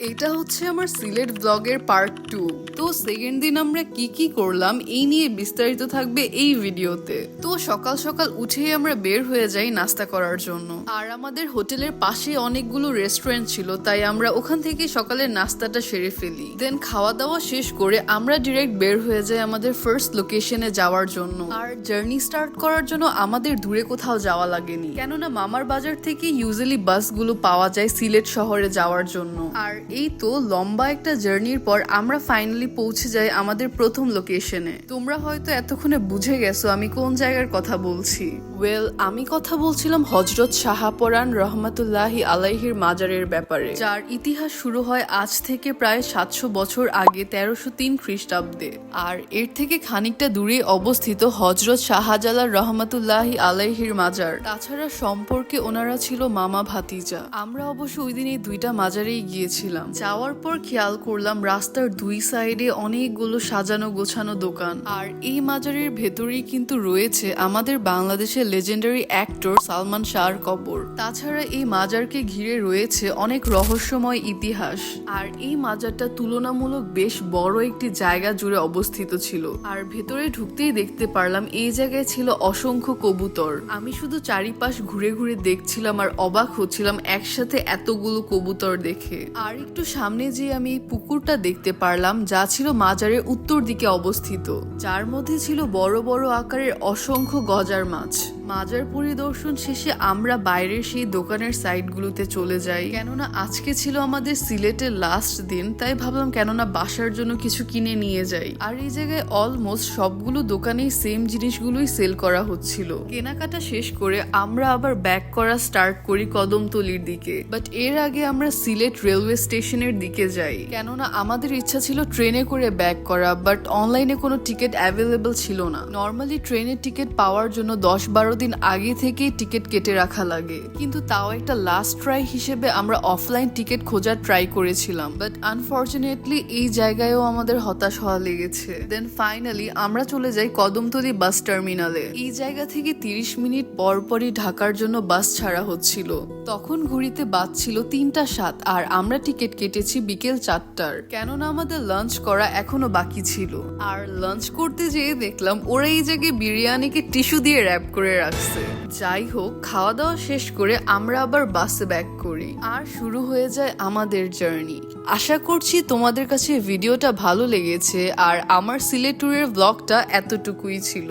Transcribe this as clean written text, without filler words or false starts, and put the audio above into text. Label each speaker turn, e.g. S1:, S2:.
S1: এটা হচ্ছে আমার সিলেট ব্লগের পার্ট 2। তো সেকেন্ড দিন আমরা কি কি করলাম এই নিয়ে বিস্তারিত থাকবে এই ভিডিওতে। তো সকাল সকাল উঠেই আমরা বের হয়ে যাই নাস্তা করার জন্য। আর আমাদের হোটেলের পাশে অনেকগুলো রেস্টুরেন্ট ছিল, তাই আমরা ওখান থেকে সকালের নাস্তাটা সেরে ফেলি। দেন খাওয়া দাওয়া শেষ করে আমরা ডিরেক্ট বের হয়ে যাই আমাদের ফার্স্ট লোকেশনে যাওয়ার জন্য। আর জার্নি স্টার্ট করার জন্য আমাদের দূরে কোথাও যাওয়া লাগেনি, কেননা মামার বাজার থেকে ইউজুয়ালি বাসগুলো পাওয়া যায় সিলেট শহরে যাওয়ার জন্য। আর এই তো লম্বা একটা জার্নির পর আমরা ফাইনালি পৌঁছে যাই আমাদের প্রথম লোকেশনে। তোমরা হয়তো এতক্ষণে বুঝে গেছো আমি কোন জায়গার কথা বলছি। আমি কথা বলছিলাম হযরত শাহপরান রহমাতুল্লাহি আলাইহির মাজারের ব্যাপারে, যার ইতিহাস শুরু হয় আজ থেকে প্রায় 700 বছর আগে 1303 খ্রিস্টাব্দে। আর এর থেকে খানিকটা দূরে অবস্থিত হযরত শাহজালাল রহমাতুল্লাহি আলাইহির মাজার। তাছাড়া সম্পর্কে ওনারা ছিল মামা ভাতিজা। আমরা অবশ্য ওই দিন এই দুইটা মাজারেই গিয়েছিলাম। যাওয়ার পর খেয়াল করলাম রাস্তার দুই সাইডে অনেকগুলো সাজানো গোছানো দোকান। আর এই মাজারের ভেতরেই কিন্তু রয়েছে আমাদের বাংলাদেশের লেজেন্ডারি অ্যাক্টর সালমান শাহর কবর। তাছাড়া এই মাজারকে ঘিরে রয়েছে অনেক রহস্যময় ইতিহাস। আর এই মাজারটা তুলনামূলক বেশ বড় একটি জায়গা জুড়ে অবস্থিত ছিল। আর ভেতরে ঢুকতেই দেখতে পারলাম এই জায়গায় ছিল অসংখ্য কবুতর। আমি শুধু চারিপাশ ঘুরে ঘুরে দেখছিলাম আর অবাক হচ্ছিলাম একসাথে এতগুলো কবুতর দেখে। আর একটু সামনে যে আমি এই পুকুরটা দেখতে পারলাম, যা ছিল মাজারের উত্তর দিকে অবস্থিত, যার মধ্যে ছিল বড় বড় আকারের অসংখ্য গজার মাছ। মাজার পরিদর্শন শেষে আমরা বাইরের সেই দোকানের সাইডগুলোতে চলে যাই, কেননা আজকে ছিল আমাদের সিলেটের লাস্ট দিন। তাই ভাবলাম কেননা বাসার জন্য কিছু কিনে নিয়ে যাই। আর এই জায়গায় অলমোস্ট সবগুলো দোকানেই সেম জিনিসগুলোই সেল করা হচ্ছিল। কেনাকাটা শেষ করে আমরা আবার ব্যাক করা স্টার্ট করি কদমতলির দিকে। বাট এর আগে আমরা সিলেট রেলওয়ে স্টেশনের দিকে যাই, কেননা আমাদের ইচ্ছা ছিল ট্রেনে করে ব্যাক করা, বাট অনলাইনে কোনো টিকিট অ্যাভেলেবল ছিল না। নর্মালি ট্রেনের টিকিট পাওয়ার জন্য 10-12 দিন আগে থেকেই টিকিট কেটে রাখা লাগে, কিন্তু তাও একটা লাস্ট ট্রাই হিসেবে আমরা অফলাইন টিকিট খোঁজার ট্রাই করেছিলাম। বাট আনফরচুনেটলি এই জায়গায়ও আমাদের হতাশ হওয়া লেগেছে। দেন ফাইনালি আমরা চলে যাই কদমতলি বাস টার্মিনালে। এই জায়গা থেকে 30 মিনিট পরপরই ঢাকার জন্য বাস ছাড়া হচ্ছিল। তখন ঘড়িতে বাজছিল 3:07 আর আমরা টিকিট কেটেছি বিকেল 4টার, কেননা আমাদের লাঞ্চ করা এখনো বাকি ছিল। আর লাঞ্চ করতে যেয়ে দেখলাম ওরা এই জায়গায় বিরিয়ানিকে টিস্যু দিয়ে র্যাপ করে রাখছে। যাই হোক, খাওয়া দাওয়া শেষ করে আমরা আবার বাসে ব্যাক করি আর শুরু হয়ে যায় আমাদের জার্নি। আশা করছি তোমাদের কাছে ভিডিওটা ভালো লেগেছে। আর আমার সিলেট ট্যুরের ব্লগটা এতটুকুই ছিল।